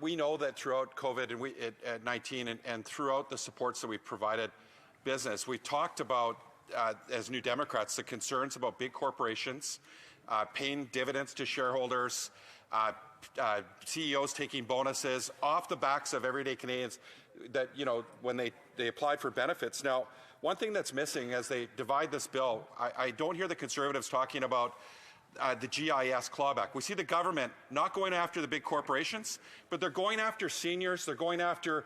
We know that throughout COVID-19 and throughout the supports that we've provided business, we talked about, as New Democrats, the concerns about big corporations paying dividends to shareholders, CEOs taking bonuses off the backs of everyday Canadians that, when they applied for benefits. Now, one thing that's missing as they divide this bill, I don't hear the Conservatives talking about the GIS clawback. We see the government not going after the big corporations, but they're going after seniors, they're going after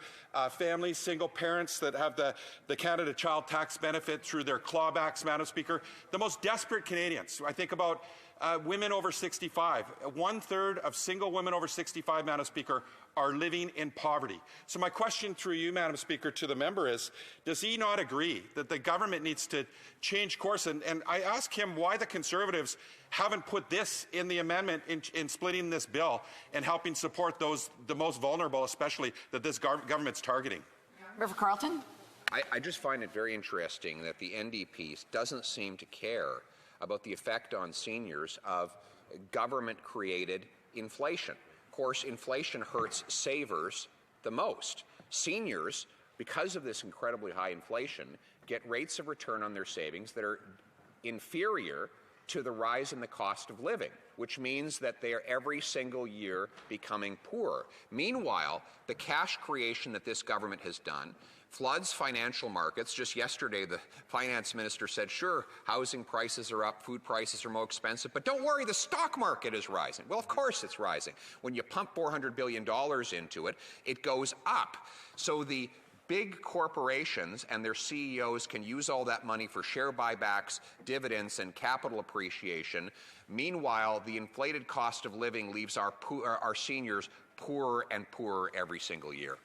families, single parents that have the Canada Child Tax benefit through their clawbacks, Madam Speaker. The most desperate Canadians. I think about women over 65. 1/3 of single women over 65, Madam Speaker, are living in poverty. So my question through you, Madam Speaker, to the member is, does he not agree that the government needs to change course? And I ask him why the Conservatives haven't put this in the amendment in splitting this bill and helping support the most vulnerable, especially, that this government's targeting. Member for Carleton. I just find it very interesting that the NDP doesn't seem to care about the effect on seniors of government-created inflation. Of course, inflation hurts savers the most. Seniors, because of this incredibly high inflation, get rates of return on their savings that are inferior to the rise in the cost of living, which means that they are every single year becoming poorer. Meanwhile, the cash creation that this government has done floods financial markets. Just yesterday, the finance minister said, sure, housing prices are up, food prices are more expensive, but don't worry, the stock market is rising. Well, of course it's rising. When you pump $400 billion into it, it goes up. So the big corporations and their CEOs can use all that money for share buybacks, dividends, and capital appreciation. Meanwhile, the inflated cost of living leaves our seniors poorer and poorer every single year.